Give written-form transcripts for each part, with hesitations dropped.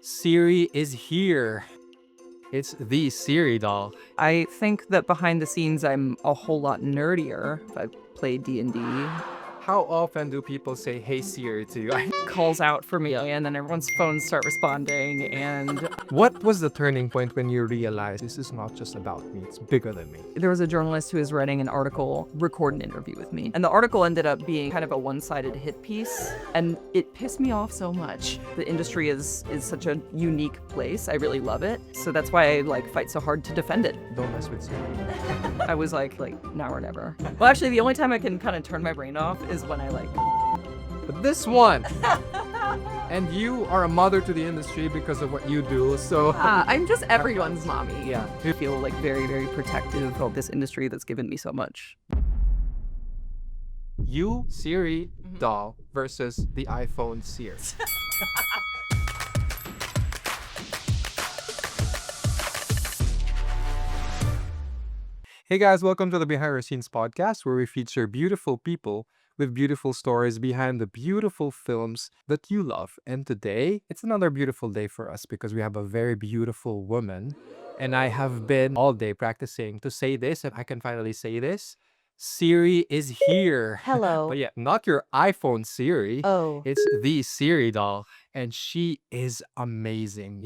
Siri is here. It's the Siri Doll. I think that behind the scenes, I'm a whole lot nerdier. I play D&D. How often do people say, "Hey Siri" to you? Calls out for me, and then everyone's phones start responding. And What was the turning point when you realized this is not just about me, it's bigger than me? there was a journalist who was writing an article, record an interview with me. And the article ended up being kind of a one-sided hit piece. And it pissed me off so much. The industry is such a unique place. I really love it. So that's why I fight so hard to defend it. Don't mess with Siri. I was like now or never. Well, actually, the only time I can kind of turn my brain off is when I But this one! And you are a mother to the industry because of what you do, so... I'm just everyone's mommy. Yeah. I feel very, very protective of this industry that's given me so much. You, Siri Dahl, versus the iPhone Siri. Hey guys, welcome to the Behind the Scenes podcast, where we feature beautiful people with beautiful stories behind the beautiful films that you love. And today, it's another beautiful day for us because we have a very beautiful woman. And I have been all day practicing to say this, and I can finally say this. Siri is here. Hello. But yeah, not your iPhone Siri. Oh. It's the Siri doll, and she is amazing.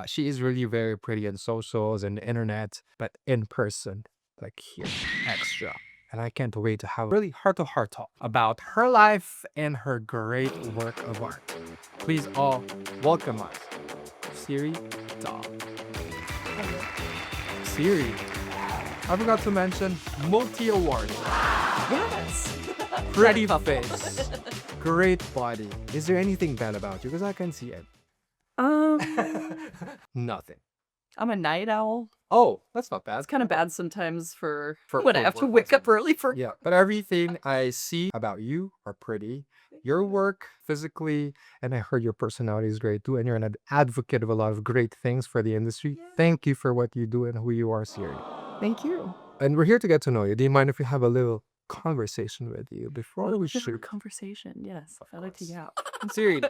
She is really very pretty on socials and the internet, but in person, like here, extra. And I can't wait to have a really heart-to-heart talk about her life and her great work of art. Please all welcome us, Siri Dahl. Siri, I forgot to mention multi-award. Yes. Pretty face. Great body. Is there anything bad about you? Because I can see it. Nothing. I'm a night owl. Oh, that's not bad. It's kind of bad sometimes for For when I have to work wake up reasons. early for. Yeah, but everything I see about you are pretty. Your work physically, and I heard your personality is great too, and you're an advocate of a lot of great things for the industry. Thank you for what you do and who you are, Siri. Thank you. And we're here to get to know you. Do you mind if we have a little conversation with you before we shoot? Conversation. Yes, I like to yap. Siri,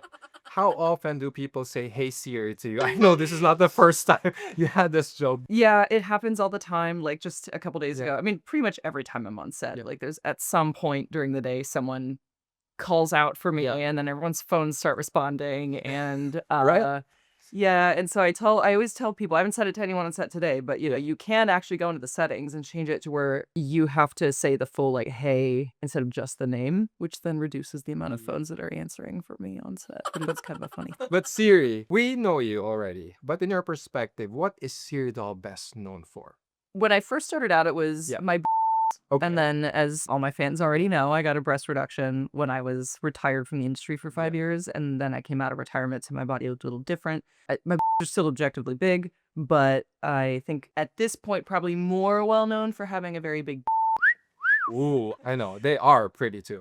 how often do people say, "Hey Siri" to you? I know this is not the first time you had this joke. Yeah, it happens all the time. Like just a couple days Yeah. ago. I mean, pretty much every time I'm on set. Yeah. There's at some point during the day someone calls out for me, and then everyone's phones start responding, and Right. yeah, and so I always tell people, I haven't said it to anyone on set today, but you can actually go into the settings and change it to where you have to say the full hey instead of just the name, which then reduces the amount of phones that are answering for me on set. And that's kind of a funny thing. But Siri, we know you already. But in your perspective, what is Siri Doll best known for? When I first started out, it was Yeah. my Okay. and then, as all my fans already know, I got a breast reduction when I was retired from the industry for 5 years, and then I came out of retirement, so my body looked a little different. My are still objectively big, but I think at this point probably more well known for having a very big. Ooh, I know. They are pretty too.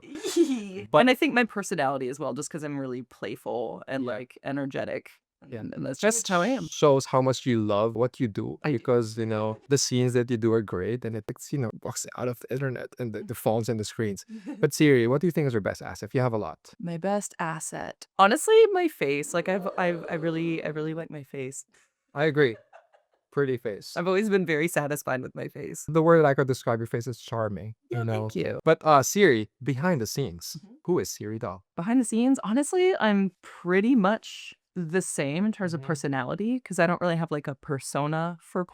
But- And I think my personality as well, just because I'm really playful and energetic. Yeah. And that's just how I am. Shows how much you love what you do, I do. because the scenes that you do are great, and it walks out of the internet and the phones and the screens. But Siri, what do you think is your best asset? You have a lot. My best asset, honestly, my face. I really like my face. I agree. Pretty face. I've always been very satisfied with my face. The word that I could describe your face is charming. Thank you. But Siri, behind the scenes, who is Siri Doll? Behind the scenes, honestly, I'm pretty much the same in terms of personality, because I don't really have a persona for.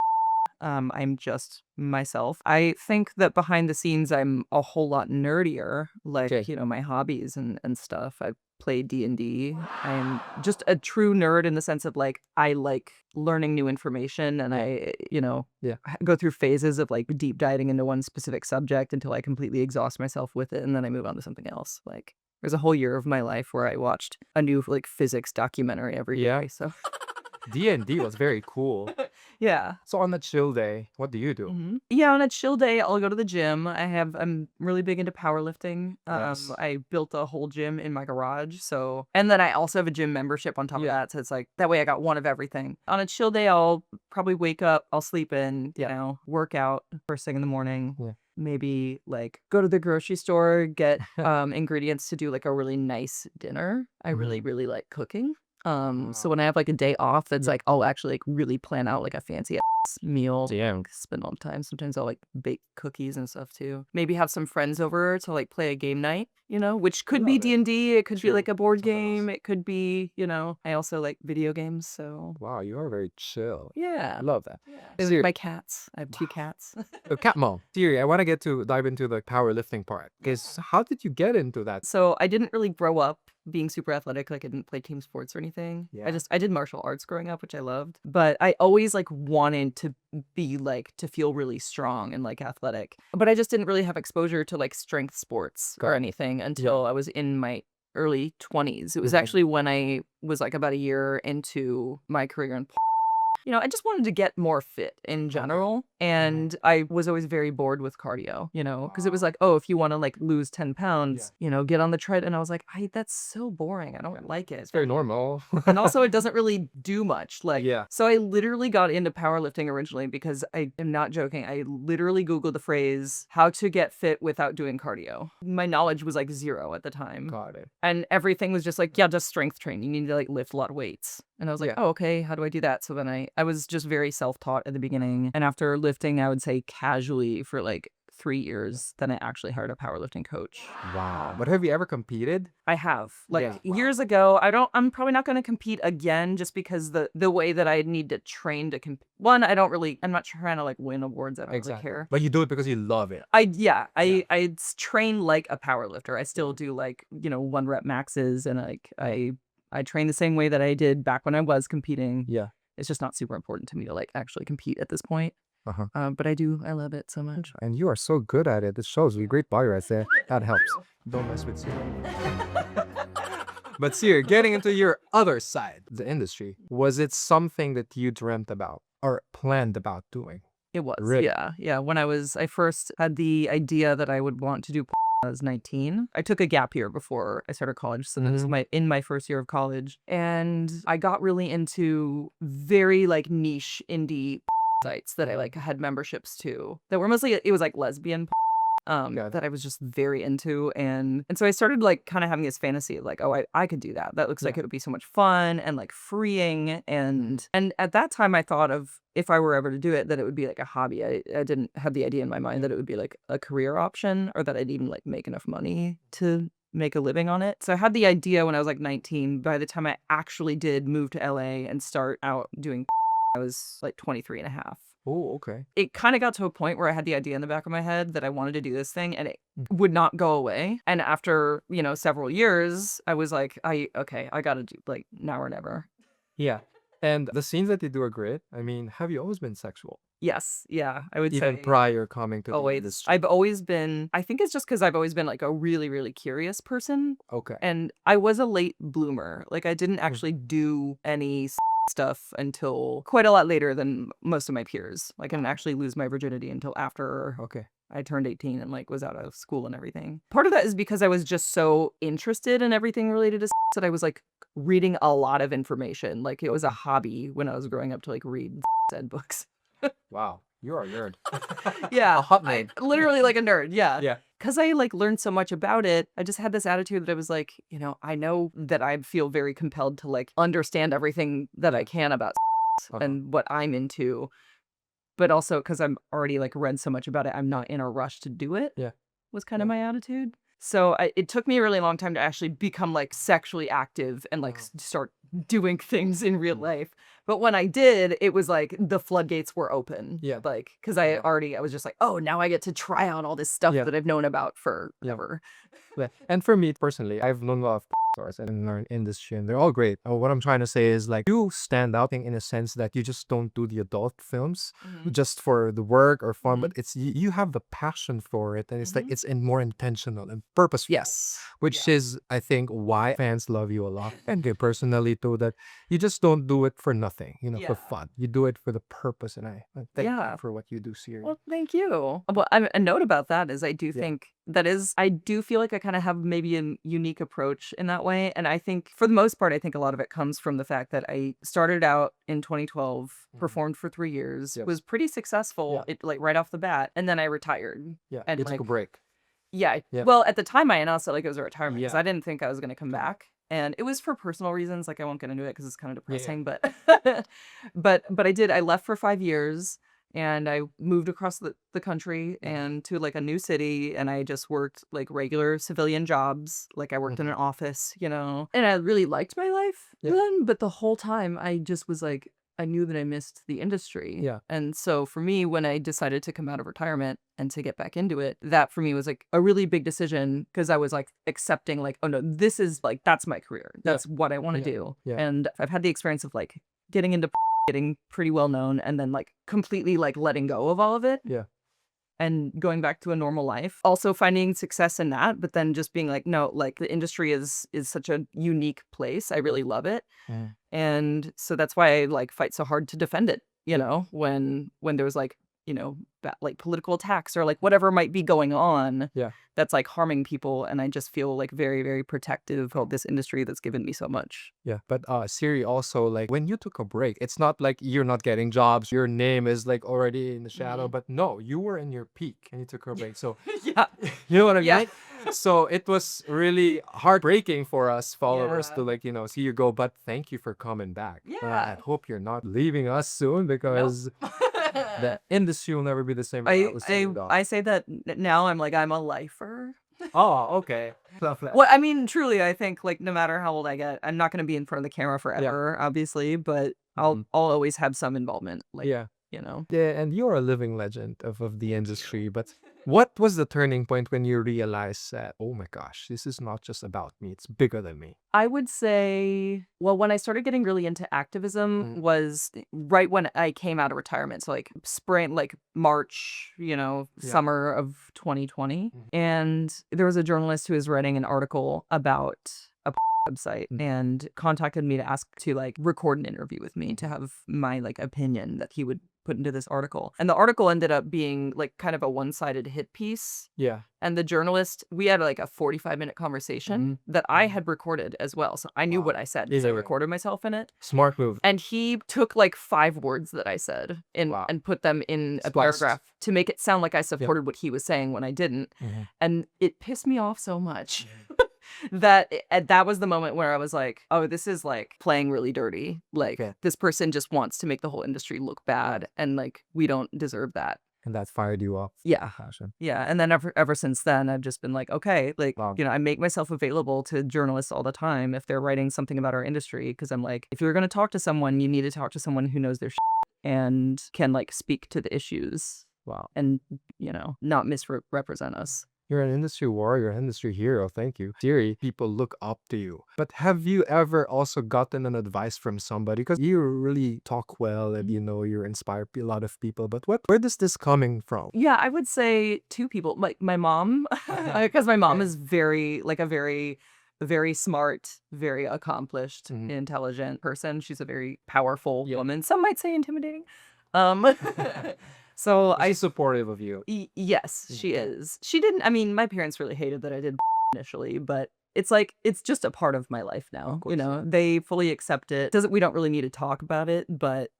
I'm just myself. I think that behind the scenes, I'm a whole lot nerdier, Okay. my hobbies and stuff. I play D&D. I'm just a true nerd in the sense of I like learning new information, and I go through phases of deep diving into one specific subject until I completely exhaust myself with it, and then I move on to something else. There's a whole year of my life where I watched a new physics documentary every Yeah. day. So D&D was very cool. yeah. So on a chill day, what do you do? Yeah, on a chill day, I'll go to the gym. I'm really big into powerlifting. Yes. I built a whole gym in my garage. And then I also have a gym membership on top of that. So it's that way I got one of everything. On a chill day, I'll probably wake up, I'll sleep in, work out first thing in the morning. Yeah. Maybe go to the grocery store, get ingredients to do a really nice dinner. I really, really like cooking. So when I have like a day off, that's like I'll actually like really plan out like a fancy ass meal. Yeah. Spend all the time. Sometimes I'll like bake cookies and stuff too. Maybe have some friends over to like play a game night, which could be Love it. D&D. It could be True. like a board Something else. game. It could be, I also like video games. So Wow, you are very chill. yeah. I love that. Yeah. Siri, My cats. I have 2 cats. cat mom. Siri, I want to dive into the powerlifting part. Because how did you get into that? So I didn't really grow up being super athletic. Like I didn't play team sports or anything. Yeah. I did martial arts growing up, which I loved. But I always like wanted to be like to feel really strong and like athletic. But I just didn't really have exposure to like strength sports Got or it. anything until I was in my early 20s. It was Mhm. actually when I was like about a year into my career in I just wanted to get more fit in general. And I was always very bored with cardio, because it was like, oh, if you want to like lose 10 pounds, get on the tread. And I was like, that's so boring. I don't like it. It's very normal. And also it doesn't really do much. Like, Yeah. so I literally got into powerlifting originally because I am not joking. I literally Googled the phrase, how to get fit without doing cardio. My knowledge was like 0 at the time. Got it. And everything was just like, yeah, just strength train. You need to like lift a lot of weights. And I was like, Yeah. oh, okay, how do I do that? So then I was just very self-taught at the beginning. And after lifting, I would say casually for like 3 years, then I actually hired a powerlifting coach. Wow. But have you ever competed? I have. Like Yeah. Wow. years ago, I'm probably not going to compete again just because the way that I need to train to compete. One, I'm not trying to like win awards. I don't really care. But you do it because you love it. I train like a power lifter. I still do like, 1 rep maxes and like I train the same way that I did back when I was competing. Yeah. It's just not super important to me to like actually compete at this point. Uh-huh. But I love it so much. And you are so good at it. It shows you great body right there. That helps. Don't mess with Siri. But Siri, getting into your other side, the industry, was it something that you dreamt about or planned about doing? It was. Really? Yeah. When I first had the idea that I would want to do I was 19. I took a gap year before I started college. So this was in my first year of college. And I got really into very like niche indie sites that I like had memberships to that were mostly, it was like lesbian that I was just very into. And so I started like kind of having this fantasy of like, oh, I could do that. That looks like it would be so much fun and like freeing. And at that time I thought of if I were ever to do it, that it would be like a hobby. I didn't have the idea in my mind that it would be like a career option or that I'd even like make enough money to make a living on it. So I had the idea when I was like 19. By the time I actually did move to LA and start out doing I was like 23 and a half. Oh, okay. It kind of got to a point where I had the idea in the back of my head that I wanted to do this thing and it would not go away. And after, several years, I was like, I got to do like now or never. Yeah. And the scenes that they do are great. I mean, have you always been sexual? Yes. Yeah. I would Even say prior coming to the always. industry? I've always been, I think it's just because I've always been like a really, really curious person. Okay. And I was a late bloomer. Like I didn't actually do any stuff until quite a lot later than most of my peers. Like I didn't actually lose my virginity until after I turned 18 and like was out of school and everything. Part of that is because I was just so interested in everything related to that I was like reading a lot of information. Like it was a hobby when I was growing up to like read ed books. Wow. You're a nerd. Yeah. A hot nerd. Literally like a nerd. Yeah. Yeah. Because I like learned so much about it, I just had this attitude that I was like, I know that I feel very compelled to like understand everything that I can about and what I'm into. But also because I'm already like read so much about it, I'm not in a rush to do it. Yeah. Was kind of my attitude. So it took me a really long time to actually become like sexually active and like start doing things in real life. But when I did, it was like the floodgates were open. Yeah. Like, because I was just like, oh, now I get to try out all this stuff that I've known about forever. Yeah. And for me personally, I've known a lot of stars in our industry and they're all great. What I'm trying to say is like you stand out in a sense that you just don't do the adult films just for the work or fun, but it's you have the passion for it and it's like it's more intentional and purposeful. Yes. Which is I think why fans love you a lot. And me personally too, that you just don't do it for nothing, for fun. You do it for the purpose and I thank you for what you do, Siri. Well, thank you. Well, a note about that is I do think I do feel like I kind of have maybe a unique approach in that way. And I think for the most part, I think a lot of it comes from the fact that I started out in 2012, performed for 3 years, was pretty successful like right off the bat. And then I retired. Yeah, and you took a break. Yeah. Well, at the time I announced it like it was a retirement because I didn't think I was going to come back. And it was for personal reasons. Like I won't get into it because it's kind of Yeah. depressing, but but I did. I left for 5 years and I moved across the country and to like a new city, and I just worked like regular civilian jobs. Like I worked in an office, you know, and I really liked my life Yeah. then, but the whole time I just was like, I knew that I missed the industry. Yeah. And so for me, when I decided to come out of retirement and to get back into it, that for me was like a really big decision because I was like accepting like, oh no, this is like, that's my career. That's what I want to Yeah. do. Yeah. And I've had the experience of like getting into getting pretty well known and then like completely like letting go of all of it. Yeah. And going back to a normal life, also finding success in that, but then just being like, no, like the industry is such a unique place. I really love it. Mm. And so that's why I like fight so hard to defend it, you know, when there's like, you know, like political attacks or like whatever might be going on Yeah. that's like harming people. And I just feel like very, very protective of this industry that's given me so much. Yeah. But Siri, also, like when you took a break, it's not like you're not getting jobs, your name is like already in the shadow, but no, you were in your peak and you took a break. So Yeah. you know what I mean? Yeah. So it was really heartbreaking for us followers Yeah. to like, you know, see you go, but thank you for coming back. Yeah. I hope you're not leaving us soon because the industry will never be the same without Siri Dahl. I say that now I'm like, I'm a lifer. Oh, okay. Love that. Well, I mean, truly, I think like no matter how old I get, I'm not going to be in front of the camera forever, obviously, but I'll always have some involvement. Like, Yeah. you know. Yeah, and you're a living legend of the industry. But what was the turning point when you realized that, oh my gosh, this is not just about me, it's bigger than me? I would say, well, when I started getting really into activism was right when I came out of retirement. So like spring, like March, you know, summer of 2020. And there was a journalist who was writing an article about a website and contacted me to ask to like record an interview with me to have my like opinion that he would put into this article. And the article ended up being like kind of a one-sided hit piece. Yeah. And the journalist, we had like a 45-minute conversation that I had recorded as well. So I knew what I said because I recorded myself in it. Smart move. And he took like 5 words that I said and put them in a paragraph to make it sound like I supported what he was saying when I didn't. And it pissed me off so much. That was the moment where I was like, oh, this is like playing really dirty. Like this person just wants to make the whole industry look bad and like we don't deserve that. And that fired you up. Yeah. Passion. Yeah. And then ever since then, I've just been like, okay, like, you know, I make myself available to journalists all the time if they're writing something about our industry. Cause I'm like, if you're going to talk to someone, you need to talk to someone who knows their and can like speak to the issues. Wow. And, you know, not misrepresent us. You're an industry warrior, industry hero. Thank you. Siri, people look up to you. But have you ever also gotten an advice from somebody? Because you really talk well and you know you inspire a lot of people. But where does this coming from? Yeah, I would say 2 people. Like my mom, because my mom is very very smart, very accomplished, intelligent person. She's a very powerful woman. Some might say intimidating. So She's supportive of you. Yes, she is. She didn't, I mean, my parents really hated that I did initially, but it's like, it's just a part of my life now, you know, they fully accept it. We don't really need to talk about it, but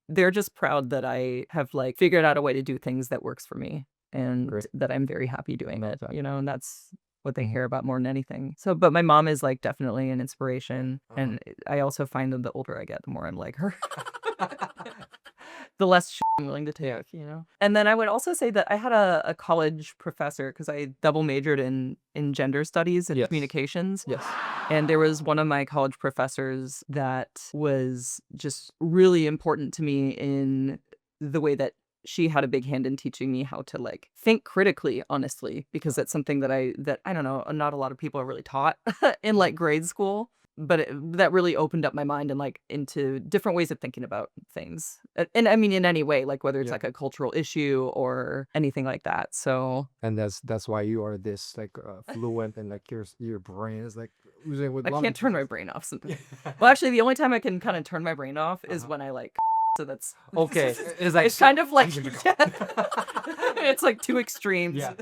they're just proud that I have like figured out a way to do things that works for me and that I'm very happy doing it, you know, and that's what they care about more than anything. So, but my mom is like definitely an inspiration. And I also find that the older I get, the more I'm like her. The less shit I'm willing to take, you know? And then I would also say that I had a college professor because I double majored in gender studies and communications. Yes. And there was one of my college professors that was just really important to me in the way that she had a big hand in teaching me how to like think critically, honestly, because that's something that I don't know, not a lot of people are really taught in like grade school. But that really opened up my mind and like into different ways of thinking about things. And I mean, in any way, like whether it's like a cultural issue or anything like that. So. And that's why you are this like fluent and like your brain is like oozing with. I can't turn my brain off sometimes. Well, actually, the only time I can kind of turn my brain off is when I like. So that's okay. It's like it's kind of like it's like 2 extremes. Yeah.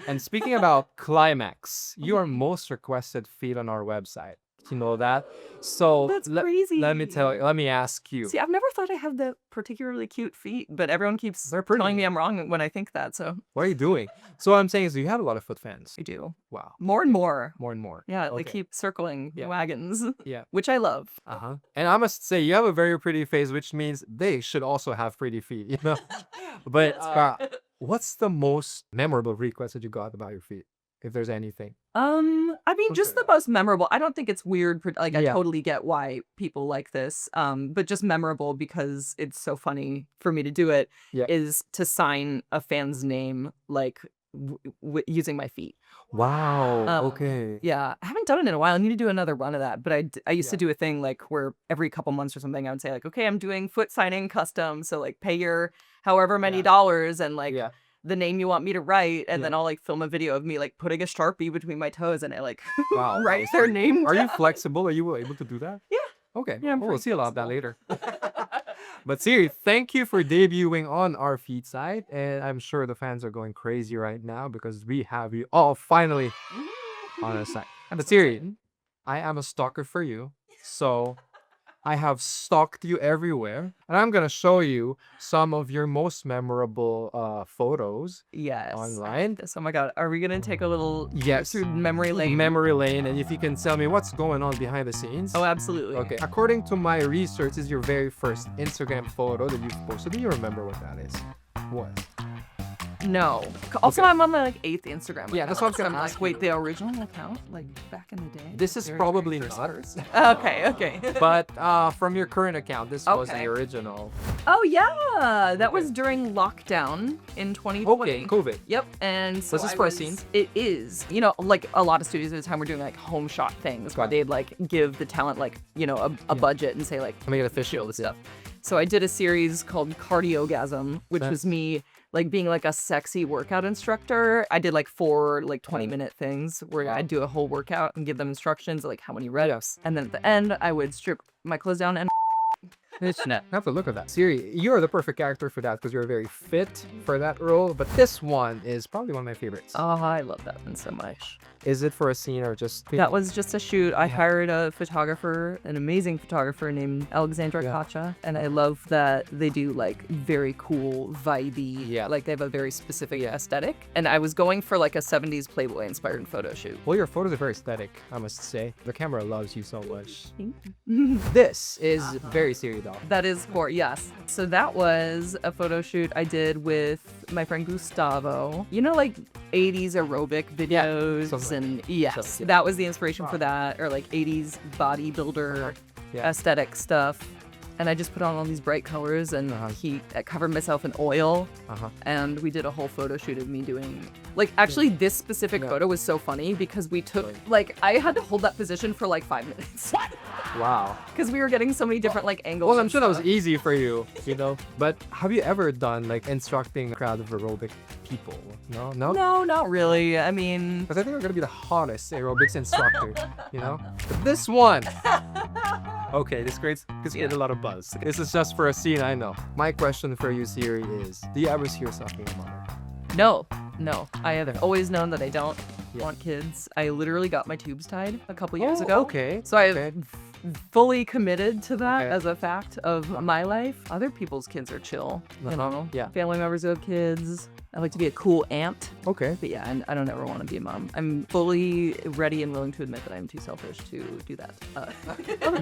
And speaking about climax, your most requested feed on our website. You know that? So That's let me crazy. let me ask you. See, I've never thought I have the particularly cute feet, but everyone keeps They're pretty. telling me I'm wrong when I think that, so What are you doing? So what I'm saying is you have a lot of foot fans. I do. Wow. More and more. More and more. Yeah, they Okay. keep circling Yeah. wagons, Yeah. which I love. Uh-huh. And I must say you have a very pretty face, which means they should also have pretty feet, you know? But what's the most memorable request that you got about your feet? If there's anything. I mean, just the most memorable. I don't think it's weird. Like, I Yeah. totally get why people like this. But just memorable because it's so funny for me to do it. Yeah. Is to sign a fan's name like using my feet. Wow. Okay. Yeah, I haven't done it in a while. I need to do another run of that. But I used to do a thing like where every couple months or something, I would say like, okay, I'm doing foot signing custom. So like pay your however many dollars and like the name you want me to write. And then I'll like film a video of me like putting a Sharpie between my toes and I like Wow. write their name. Are you flexible? Are you able to do that? Yeah. Okay. Yeah, I'm we'll pretty see a lot of that later. But Siri, thank you for debuting on our feed side. And I'm sure the fans are going crazy right now because we have you all finally on our side. But Siri, I am a stalker for you. So I have stalked you everywhere. And I'm going to show you some of your most memorable photos online. Oh my God. Are we going to take a little through memory lane? Memory lane. And if you can tell me what's going on behind the scenes. Oh, absolutely. Okay. According to my research, this is your very first Instagram photo that you've posted. Do you remember what that is? What? No. Also, I'm on my like 8th Instagram. Yeah, that's what I was gonna I'm ask like, wait, the original account, like back in the day. This is probably not. Okay. But from your current account, this was the original. Oh yeah, that was during lockdown in 2020. Okay, COVID. Yep, and so Was this for a scene? It is. You know, like a lot of studios at the time were doing like home shot things where they'd like give the talent like, you know, a budget and say like, make it official. This stuff. So I did a series called Cardiogasm, which was me like being like a sexy workout instructor. I did like 4 like 20-minute things where I'd do a whole workout and give them instructions like how many reps. And then at the end, I would strip my clothes down and I have to look at that. Siri, you're the perfect character for that because you're very fit for that role. But this one is probably one of my favorites. Oh, I love that one so much. Is it for a scene or just... That was just a shoot. I hired a photographer, an amazing photographer named Alexandra Kacha. And I love that they do like very cool, vibey, like they have a very specific aesthetic. And I was going for like a 70s Playboy inspired photo shoot. Well, your photos are very aesthetic, I must say. The camera loves you so much. This is very Siri Dahl. That is for, yes. So that was a photo shoot I did with my friend Gustavo. You know, like 80s aerobic videos and that was the inspiration for that, or like 80s bodybuilder aesthetic stuff. And I just put on all these bright colors and I covered myself in oil. And we did a whole photo shoot of me doing, like, actually this specific photo was so funny because we took, like, I had to hold that position for like 5 minutes. Wow. Because we were getting so many different like angles. Well, I'm sure that was easy for you, you know. But have you ever done like instructing a crowd of aerobic people? No? No, not really. I mean, because I think we're gonna be the hottest aerobics instructor, you know. But this one. Okay, this creates a lot of buzz. This is just for a scene, I know. My question for you, Siri, is: do you ever see yourself being a mother? No. I have always known that I don't want kids. I literally got my tubes tied a couple years ago. Okay. So I fully committed to that as a fact of my life. Other people's kids are chill, you know. Family members who have kids. I like to be a cool aunt. Okay. But yeah, and I don't ever want to be a mom. I'm fully ready and willing to admit that I'm too selfish to do that.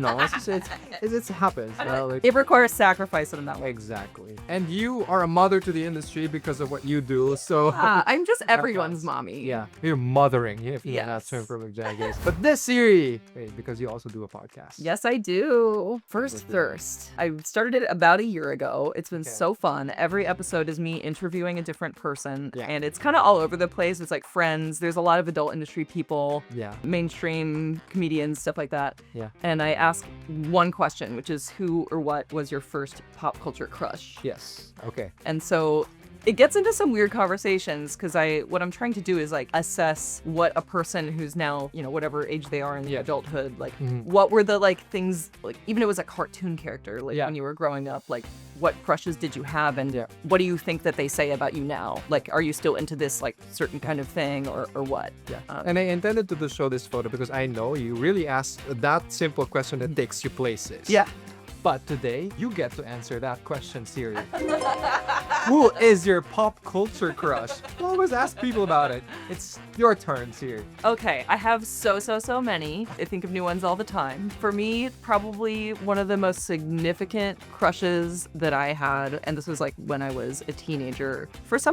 No, it happens. It requires sacrifice, and I'm not. Exactly. And you are a mother to the industry because of what you do, so... I'm just everyone's mommy. Yeah, you're mothering, if you're not term for jaggers. But this Siri, because you also do a podcast. Yes, I do. First Thirst. I started it about a year ago. It's been so fun. Every episode is me interviewing a different person, and it's kind of all over the place. It's like friends. There's a lot of adult industry people, mainstream comedians, stuff like that. And I ask one question, which is who or what was your first pop culture crush? Yes. Okay. And so It gets into some weird conversations because what I'm trying to do is like assess what a person who's now, whatever age they are in the adulthood, like what were the like things, like even if it was a cartoon character, like when you were growing up, like what crushes did you have and what do you think that they say about you now? Like, are you still into this like certain kind of thing or what? And I intended to show this photo because I know you really asked that simple question that takes you places. Yeah. But today, you get to answer that question, Siri. Who is your pop culture crush? I always ask people about it. It's your turn, Siri. Okay, I have so many. I think of new ones all the time. For me, probably one of the most significant crushes that I had, and this was like when I was a teenager.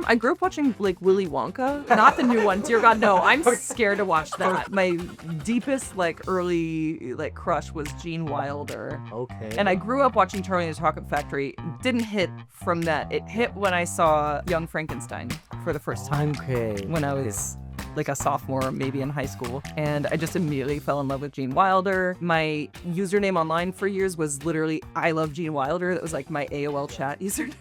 I grew up watching like Willy Wonka, not the new one. Dear God, no, I'm scared to watch that. My deepest like early like crush was Gene Wilder. Okay. And I grew up watching Charlie and the Chocolate Factory. Didn't hit from that. It hit when I saw Young Frankenstein for the first time. Okay. When I was like a sophomore, maybe in high school. And I just immediately fell in love with Gene Wilder. My username online for years was literally I love Gene Wilder. That was like my AOL chat username.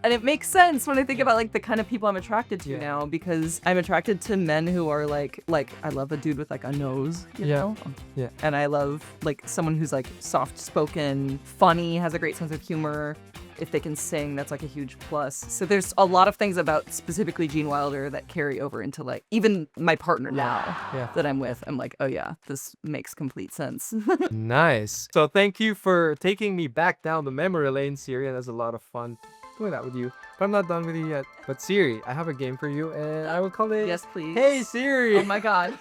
And it makes sense when I think about like the kind of people I'm attracted to now, because I'm attracted to men who are like I love a dude with like a nose, you know? Yeah. And I love like someone who's like soft spoken, funny, has a great sense of humor. If they can sing, that's like a huge plus. So there's a lot of things about specifically Gene Wilder that carry over into like even my partner now that I'm with. I'm like, oh yeah, this makes complete sense. Nice. So thank you for taking me back down the memory lane, Siri. And that's a lot of fun doing that with you. But I'm not done with you yet. But Siri, I have a game for you, and I will call it Yes, please. Hey Siri. Oh my God.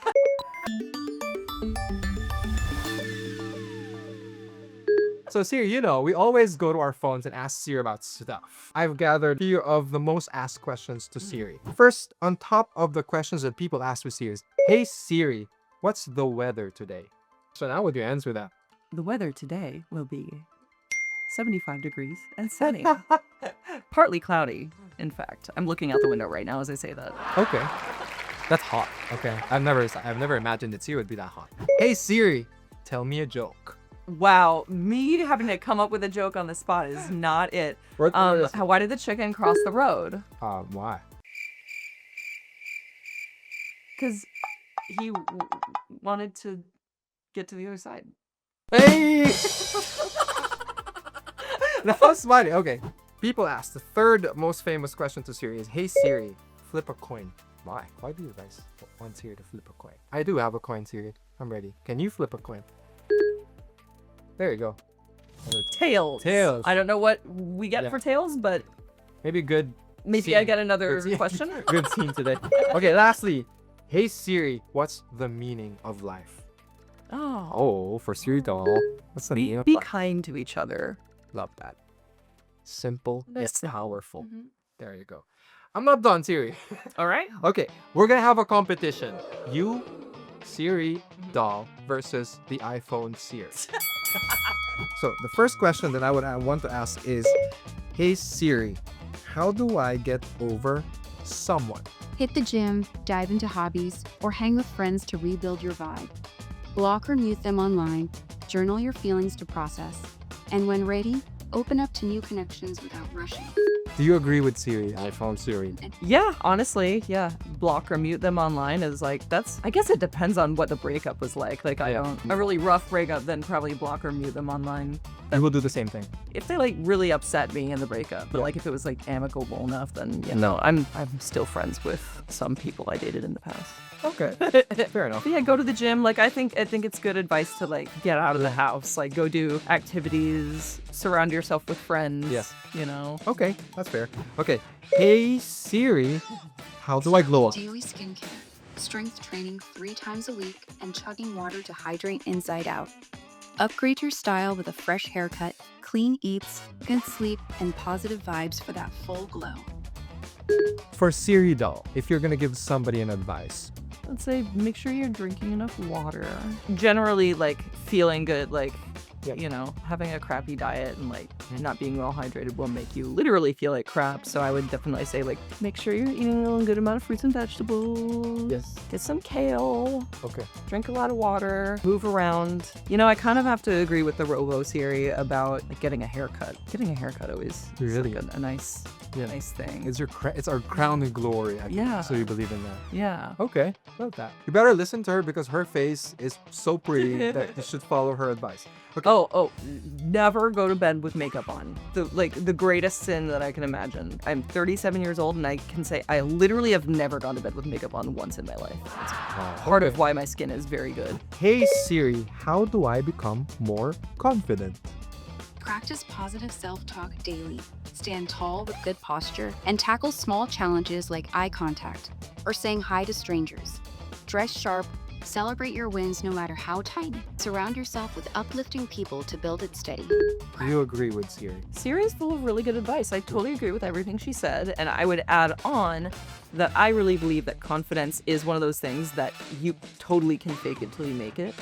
So Siri, we always go to our phones and ask Siri about stuff. I've gathered a few of the most asked questions to Siri. First, on top of the questions that people ask with Siri is, hey Siri, what's the weather today? So now would you answer that? The weather today will be 75 degrees and sunny. Partly cloudy, in fact. I'm looking out the window right now as I say that. Okay. That's hot. Okay. I've never imagined that Siri would be that hot. Hey Siri, tell me a joke. Wow, me having to come up with a joke on the spot is not it. Why did the chicken cross the road? Why? Because he wanted to get to the other side. Hey! That was funny. Okay. People ask, the third most famous question to Siri is, hey Siri, flip a coin. Why? Why do you guys want Siri to flip a coin? I do have a coin, Siri. I'm ready. Can you flip a coin? There you go. Tails. Tails. I don't know what we get for tails, but maybe good. Maybe scene. I get another Good scene. question. Good scene today. Okay, lastly, hey Siri, what's the meaning of life? Oh, for Siri Dahl, what's the meaning of Be life? kind to each other. Love that. Simple yet powerful. Mm-hmm. There you go. I'm not done, Siri. All right. Okay, we're gonna have a competition. You, Siri Dahl versus the iPhone Siri. So the first question that I want to ask is, hey Siri, how do I get over someone? Hit the gym, dive into hobbies, or hang with friends to rebuild your vibe. Block or mute them online, journal your feelings to process, and when ready, open up to new connections without rushing. Do you agree with Siri, iPhone Siri? Yeah, honestly, yeah. Block or mute them online is like, I guess it depends on what the breakup was like. Like, a really rough breakup, then probably block or mute them online. I will do the same thing. If they like really upset me in the breakup, but like if it was like amicable enough, then no, I'm still friends with some people I dated in the past. Okay, fair enough. But yeah, go to the gym. Like I think it's good advice to like get out of the house, like go do activities, surround yourself with friends. Yes. Okay, that's fair. Okay, hey Siri, how do I glow up? Daily skincare, strength training 3 times a week, and chugging water to hydrate inside out. Upgrade your style with a fresh haircut, clean eats, good sleep, and positive vibes for that full glow. For Siri Dahl, if you're gonna give somebody an advice, I'd say make sure you're drinking enough water. Generally, like feeling good, like Yep. You know, having a crappy diet and like not being well hydrated will make you literally feel like crap. So I would definitely say like make sure you're eating a good amount of fruits and vegetables. Yes. Get some kale. Okay. Drink a lot of water. Move around. You know, I kind of have to agree with the Robo Siri about like, getting a haircut. Getting a haircut always is Really? like a nice thing. It's our crown and glory. Yeah. So you believe in that? Yeah. Okay, love that. You better listen to her because her face is so pretty that you should follow her advice. Okay. Oh, never go to bed with makeup on. The greatest sin that I can imagine. I'm 37 years old and I can say I literally have never gone to bed with makeup on once in my life. It's part of why my skin is very good. Hey Siri, how do I become more confident? Practice positive self-talk daily. Stand tall with good posture and tackle small challenges like eye contact or saying hi to strangers. Dress sharp. Celebrate your wins no matter how tiny. Surround yourself with uplifting people to build it steady. Do you agree with Siri? Siri is full of really good advice. I totally agree with everything she said. And I would add on that I really believe that confidence is one of those things that you totally can fake it till you make it.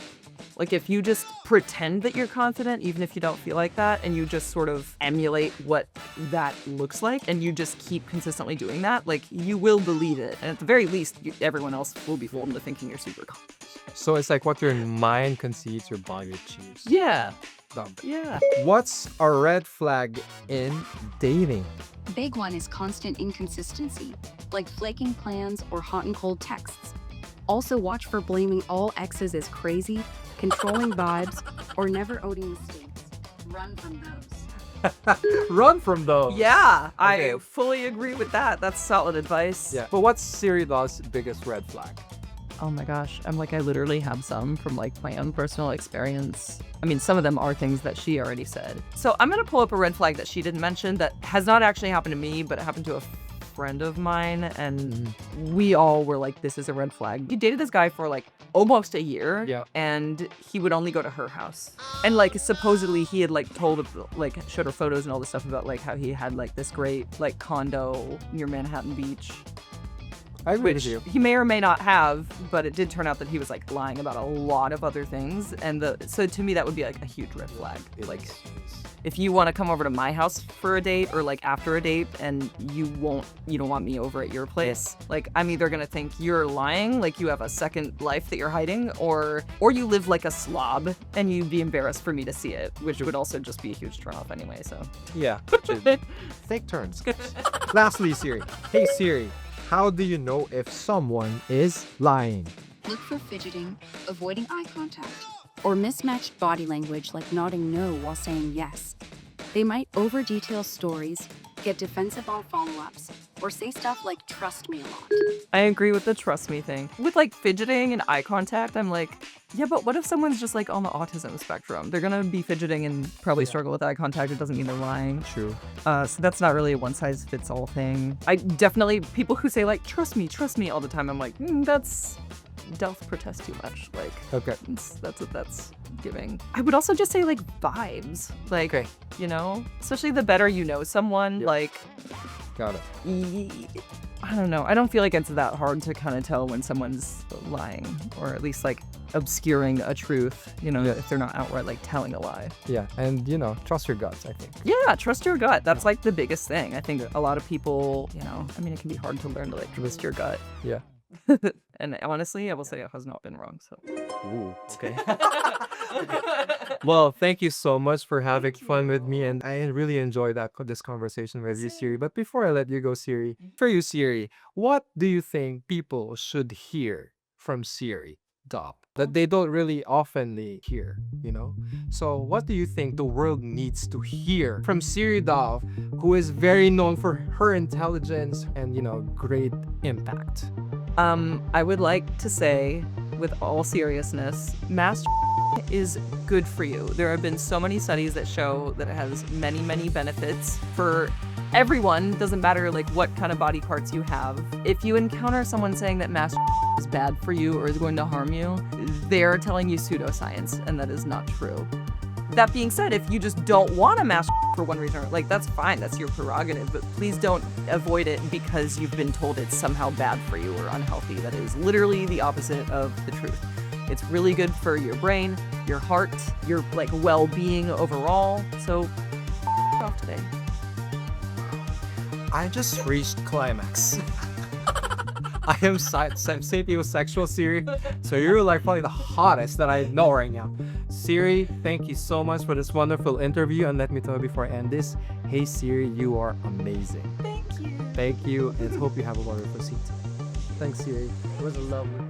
Like if you just pretend that you're confident, even if you don't feel like that, and you just sort of emulate what that looks like, and you just keep consistently doing that, like you will believe it. And at the very least, everyone else will be fooled into thinking you're super confident. So it's like what your mind concedes, your body achieves. Yeah. Dumb. Yeah. What's a red flag in dating? Big one is constant inconsistency, like flaking plans or hot and cold texts. Also watch for blaming all exes as crazy, controlling vibes, or never owning mistakes. Run from those. Run from those. Yeah, Okay. I fully agree with that. That's solid advice. Yeah. But what's Siri Dah's biggest red flag? Oh my gosh. I literally have some from like my own personal experience. I mean, some of them are things that she already said. So I'm going to pull up a red flag that she didn't mention that has not actually happened to me, but it happened to a friend of mine. And we all were like, this is a red flag. He dated this guy for like almost a year. Yeah. And he would only go to her house. And like supposedly he had like told, like showed her photos and all this stuff about like how he had like this great like condo near Manhattan Beach. I agree Which with you. he may or may not have, but it did turn out that he was like lying about a lot of other things. And so to me, that would be like a huge red flag. Like if you want to come over to my house for a date or like after a date and you don't want me over at your place, like I'm either going to think you're lying, like you have a second life that you're hiding, or you live like a slob and you'd be embarrassed for me to see it, which would also just be a huge turnoff anyway. So Yeah. Take turns. Lastly, Siri. Hey Siri, how do you know if someone is lying? Look for fidgeting, avoiding eye contact, or mismatched body language like nodding no while saying yes. They might over-detail stories, get defensive on follow-ups, or say stuff like trust me a lot. I agree with the trust me thing. With like fidgeting and eye contact, I'm like, yeah, but what if someone's just like on the autism spectrum? They're gonna be fidgeting and probably struggle with eye contact. It doesn't mean they're lying. True. So that's not really a one size fits all thing. I definitely, people who say like, trust me all the time, I'm like, that's, don't protest too much. Like, Okay. that's what that's giving. I would also just say like vibes. Like, Okay. you know, especially the better you know someone, Yep. like, Got it. I don't know. I don't feel like it's that hard to kind of tell when someone's lying, or at least like obscuring a truth, you know, Yeah. if they're not outright like telling a lie. Yeah. And, trust your guts, I think. Yeah, trust your gut. That's like the biggest thing. I think a lot of people, I mean, it can be hard to learn to like trust your gut. Yeah. And honestly, I will say it has not been wrong. So. Ooh, okay. Well, thank you so much for having fun with me, and I really enjoyed this conversation with you, Siri. But before I let you go, Siri, for you, Siri, what do you think people should hear from Siri Dahl that they don't really oftenly hear? So what do you think the world needs to hear from Siri Dahl, who is very known for her intelligence and great impact? I would like to say, with all seriousness, mass is good for you. There have been so many studies that show that it has many, many benefits for everyone. Doesn't matter like what kind of body parts you have. If you encounter someone saying that mass is bad for you or is going to harm you, they're telling you pseudoscience, and that is not true. That being said, if you just don't want to mass for one reason, like that's fine, that's your prerogative, but please don't avoid it because you've been told it's somehow bad for you or unhealthy. That is literally the opposite of the truth. It's really good for your brain, your heart, your like well-being overall. So off today. I just reached climax. I am sapiosexual, Siri. So you're like probably the hottest that I know right now. Siri, thank you so much for this wonderful interview. And let me tell you before I end this, hey Siri, you are amazing. Thank you. Thank you, and hope you have a wonderful season. Thanks, Siri. It was a lovely.